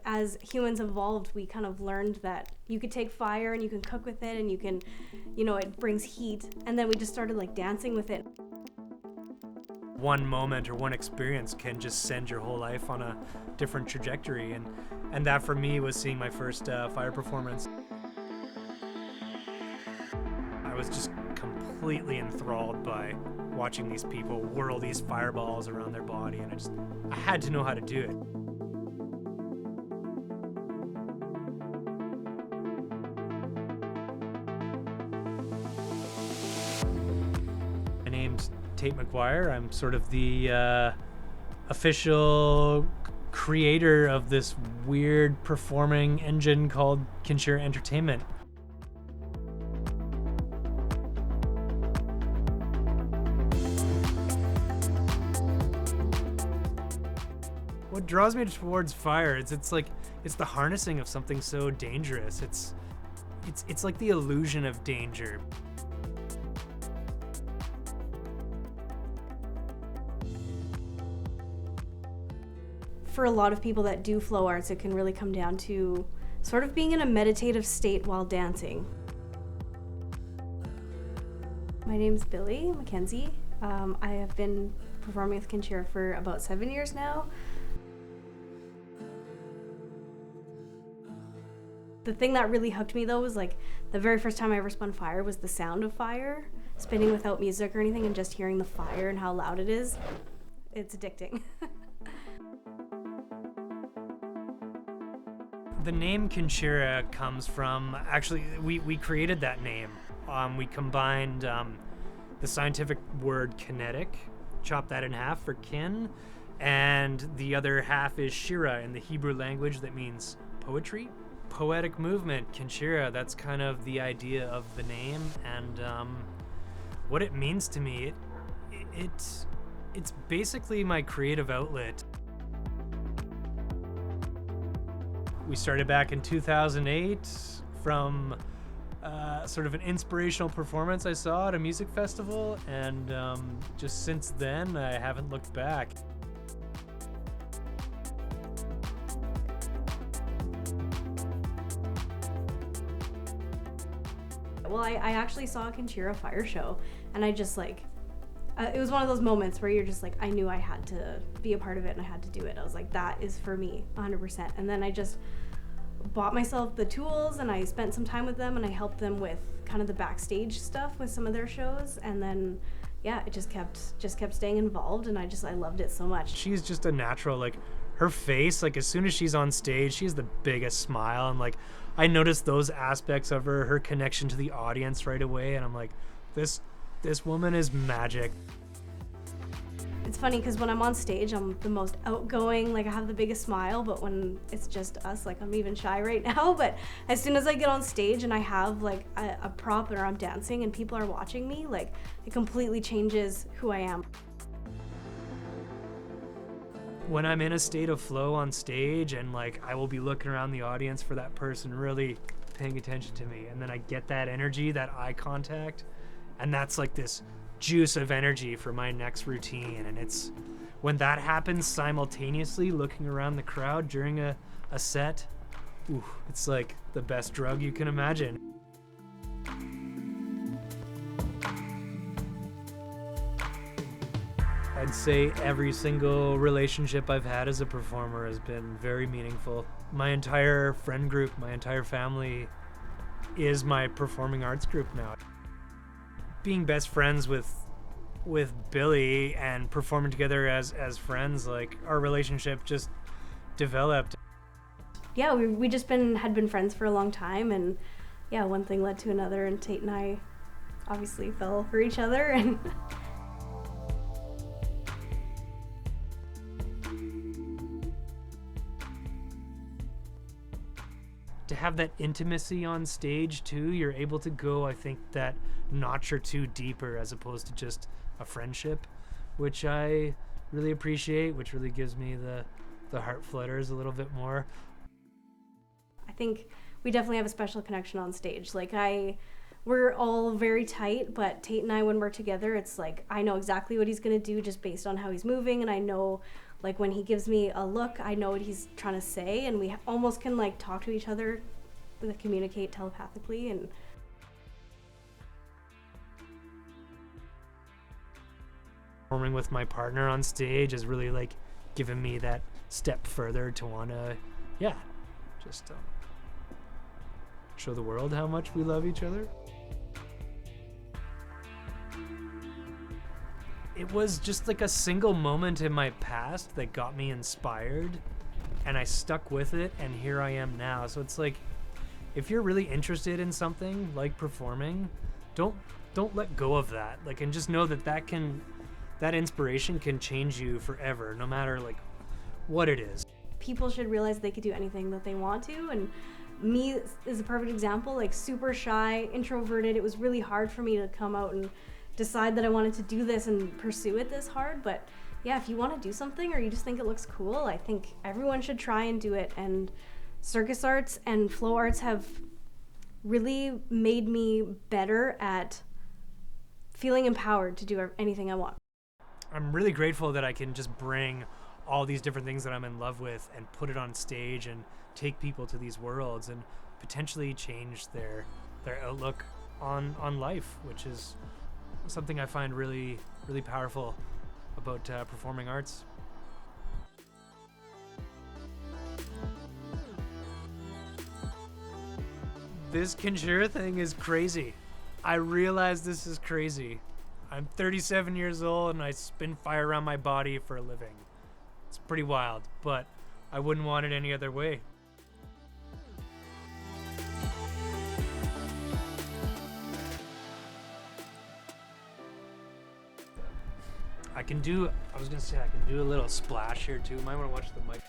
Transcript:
As humans evolved, we kind of learned that you could take fire and you can cook with it and you can, it brings heat. And then we just started like dancing with it. One moment or one experience can just send your whole life on a different trajectory. And that for me was seeing my first fire performance. I was just completely enthralled by watching these people whirl these fireballs around their body, and I had to know how to do it. My name's Tate McGuire. I'm sort of the official creator of this weird performing engine called Kinshira Entertainment. What draws me towards fire it's the harnessing of something so dangerous. It's like the illusion of danger. For a lot of people that do flow arts, it can really come down to sort of being in a meditative state while dancing. My name's Billy Mackenzie. I have been performing with Kinshira for about 7 years now. The thing that really hooked me though was like the very first time I ever spun fire was the sound of fire, spinning without music or anything and just hearing the fire and how loud it is. It's addicting. The name Kinshira comes from, actually, we created that name. We combined the scientific word kinetic, chopped that in half for kin, and the other half is shira in the Hebrew language that means poetry. Poetic movement, Kinshira, that's kind of the idea of the name, and what it means to me, it's basically my creative outlet. We started back in 2008 from sort of an inspirational performance I saw at a music festival, and just since then I haven't looked back. Well, I actually saw a Kinshira fire show, and I just it was one of those moments where you're just like, I knew I had to be a part of it and I had to do it. I was like, that is for me, 100%. And then I just bought myself the tools and I spent some time with them and I helped them with kind of the backstage stuff with some of their shows. And then, yeah, it just kept staying involved, and I loved it so much. She's just a natural, like her face, like as soon as she's on stage, she has the biggest smile, and like I noticed those aspects of her connection to the audience right away, and I'm like, this woman is magic. It's funny because when I'm on stage, I'm the most outgoing, like I have the biggest smile, but when it's just us, like I'm even shy right now, but as soon as I get on stage and I have like a prop or I'm dancing and people are watching me, like it completely changes who I am. When I'm in a state of flow on stage, and like I will be looking around the audience for that person really paying attention to me, and then I get that energy, that eye contact, and that's like this juice of energy for my next routine. And it's when that happens simultaneously, looking around the crowd during a set, it's like the best drug you can imagine. I'd say every single relationship I've had as a performer has been very meaningful. My entire friend group, my entire family is my performing arts group now. Being best friends with Billy and performing together as friends, like our relationship just developed. Yeah, we just had been friends for a long time, and yeah, one thing led to another, and Tate and I obviously fell for each other, and to have that intimacy on stage too, you're able to go, I think, that notch or two deeper as opposed to just a friendship, which I really appreciate, which really gives me the heart flutters a little bit more. I think we definitely have a special connection on stage. Like I we're all very tight, but Tate and I, when we're together, it's like I know exactly what he's gonna do just based on how he's moving, and I know like when he gives me a look, I know what he's trying to say, and we almost can like talk to each other, like, communicate telepathically. And performing with my partner on stage has really like given me that step further to want to, yeah, just show the world how much we love each other. It was just like a single moment in my past that got me inspired, and I stuck with it, and here I am now. So it's like, if you're really interested in something like performing, don't let go of that. Like, and just know that that inspiration can change you forever, no matter like what it is. people should realize they could do anything that they want to. And me is a perfect example, like super shy, introverted. It was really hard for me to come out and decide that I wanted to do this and pursue it this hard. But yeah, if you want to do something or you just think it looks cool, I think everyone should try and do it. And circus arts and flow arts have really made me better at feeling empowered to do anything I want. I'm really grateful that I can just bring all these different things that I'm in love with and put it on stage and take people to these worlds and potentially change their outlook on life, which is something I find really, really powerful about performing arts. This Kinshira thing is crazy. I realize this is crazy. I'm 37 years old and I spin fire around my body for a living. It's pretty wild, but I wouldn't want it any other way. I can do a little splash here too. Might want to watch the mic.